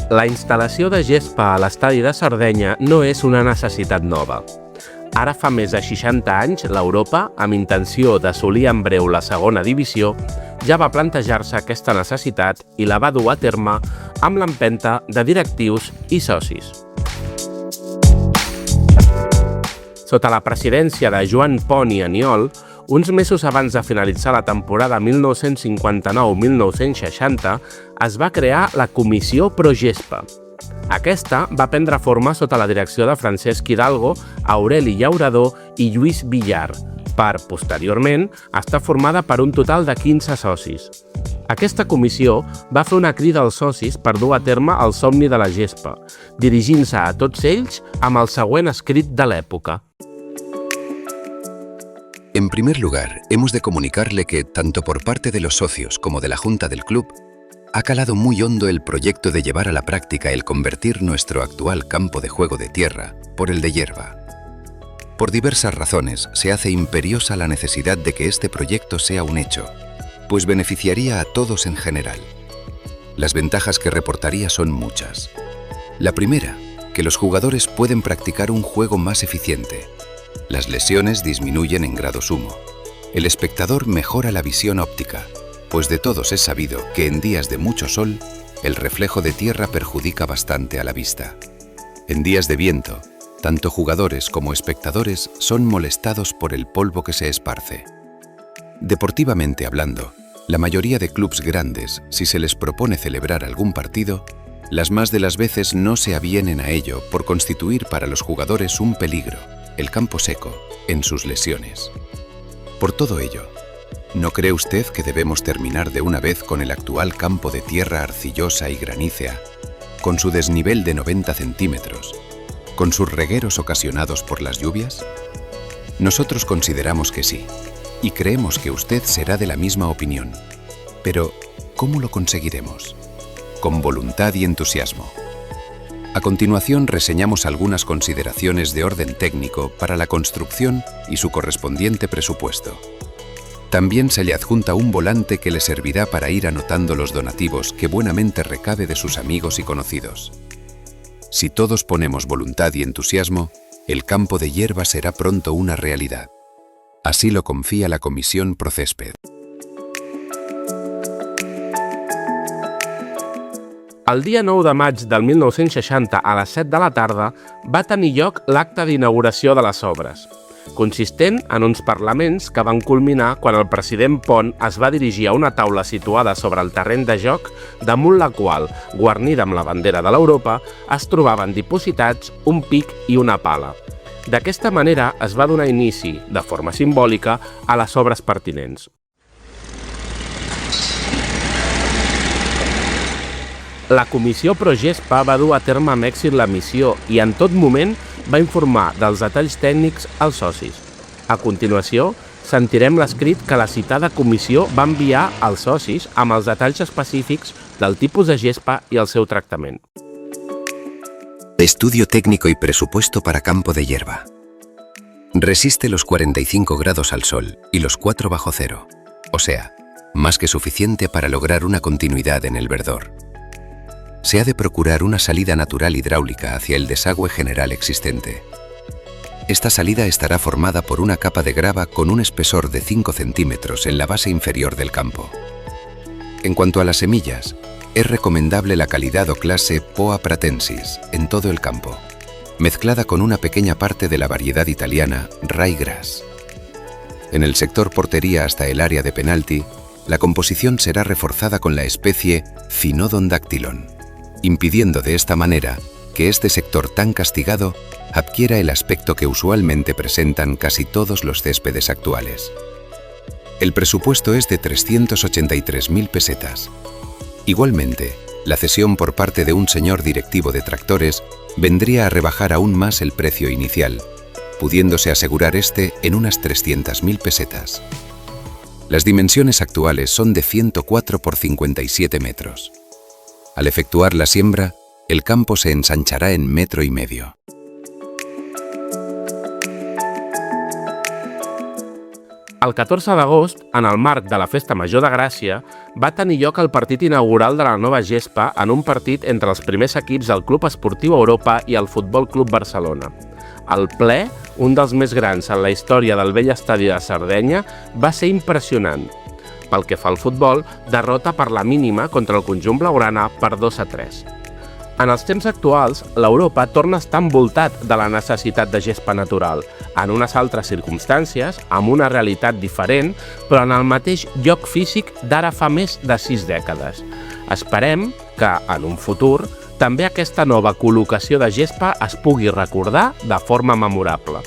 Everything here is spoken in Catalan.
La instal·lació de gespa a l'estadi de Sardenya no és una necessitat nova. Ara fa més de 60 anys, l'Europa, amb intenció d'assolir en breu la segona divisió, ja va plantejar-se aquesta necessitat i la va dur a terme amb l'empenta de directius i socis. Sota la presidència de Joan Pont i Aniol, uns mesos abans de finalitzar la temporada 1959-1960, es va crear la Comissió Progespa. Aquesta va prendre forma sota la direcció de Francesc Hidalgo, Aureli Llaurador i Lluís Villar, per, posteriorment, estar formada per un total de 15 socis. Aquesta comissió va fer una crida als socis per dur a terme el somni de la gespa, dirigint-se a tots ells amb el següent escrit de l'època. En primer lugar, hemos de comunicarle que, tanto por parte de los socios como de la Junta del Club, ha calado muy hondo el proyecto de llevar a la práctica el convertir nuestro actual campo de juego de tierra por el de hierba. Por diversas razones, se hace imperiosa la necesidad de que este proyecto sea un hecho, pues beneficiaría a todos en general. Las ventajas que reportaría son muchas. La primera, que los jugadores pueden practicar un juego más eficiente. Las lesiones disminuyen en grado sumo. El espectador mejora la visión óptica, pues de todos es sabido que en días de mucho sol, el reflejo de tierra perjudica bastante a la vista. En días de viento, tanto jugadores como espectadores son molestados por el polvo que se esparce. Deportivamente hablando, la mayoría de clubes grandes, si se les propone celebrar algún partido, las más de las veces no se avienen a ello por constituir para los jugadores un peligro, el campo seco, en sus lesiones. Por todo ello, ¿no cree usted que debemos terminar de una vez con el actual campo de tierra arcillosa y granícea, con su desnivel de 90 centímetros, con sus regueros ocasionados por las lluvias? Nosotros consideramos que sí, y creemos que usted será de la misma opinión. Pero, ¿cómo lo conseguiremos? Con voluntad y entusiasmo. A continuación reseñamos algunas consideraciones de orden técnico para la construcción y su correspondiente presupuesto. También se le adjunta un volante que le servirá para ir anotando los donativos que buenamente recabe de sus amigos y conocidos. Si todos ponemos voluntad y entusiasmo, el campo de hierba será pronto una realidad. Así lo confía la Comisión Procésped. El dia 9 de maig del 1960 a les 7 de la tarda va tenir lloc l'acte d'inauguració de les obres, consistent en uns parlaments que van culminar quan el president Pont es va dirigir a una taula situada sobre el terreny de joc, damunt la qual, guarnida amb la bandera de l'Europa, es trobaven dipositats un pic i una pala. D'aquesta manera es va donar inici, de forma simbòlica, a les obres pertinents. La Comissió Progespa va dur a terme amb èxit la missió i en tot moment va informar dels detalls tècnics als socis. A continuació, sentirem l'escrit que la citada comissió va enviar als socis amb els detalls específics del tipus de gespa i el seu tractament. Estudio técnico y presupuesto para campo de hierba. Resiste los 45 grados al sol y los 4 bajo cero, o sea, más que suficiente para lograr una continuidad en el verdor. Se ha de procurar una salida natural hidráulica hacia el desagüe general existente. Esta salida estará formada por una capa de grava con un espesor de 5 centímetros en la base inferior del campo. En cuanto a las semillas, es recomendable la calidad o clase Poa pratensis en todo el campo, mezclada con una pequeña parte de la variedad italiana Ryegrass. En el sector portería hasta el área de penalti, la composición será reforzada con la especie Phinodon dactylon, impidiendo de esta manera que este sector tan castigado adquiera el aspecto que usualmente presentan casi todos los céspedes actuales. El presupuesto es de 383.000 pesetas. Igualmente, la cesión por parte de un señor directivo de tractores vendría a rebajar aún más el precio inicial, pudiéndose asegurar este en unas 300.000 pesetas. Las dimensiones actuales son de 104 por 57 metros. Al efectuar la siembra, el campo se ensanchará en 1,5 metros. El 14 d'agost, en el marc de la Festa Major de Gràcia, va tenir lloc el partit inaugural de la nova gespa en un partit entre els primers equips del Club Esportiu Europa i el Futbol Club Barcelona. El ple, un dels més grans en la història del vell estadi de Sardenya, va ser impressionant. Pel que fa al futbol, derrota per la mínima contra el conjunt blaugrana per 2-3. En els temps actuals, l'Europa torna a estar envoltat de la necessitat de gespa natural, en unes altres circumstàncies, amb una realitat diferent, però en el mateix lloc físic d'ara fa més de 6 dècades. Esperem que, en un futur, també aquesta nova col·locació de gespa es pugui recordar de forma memorable.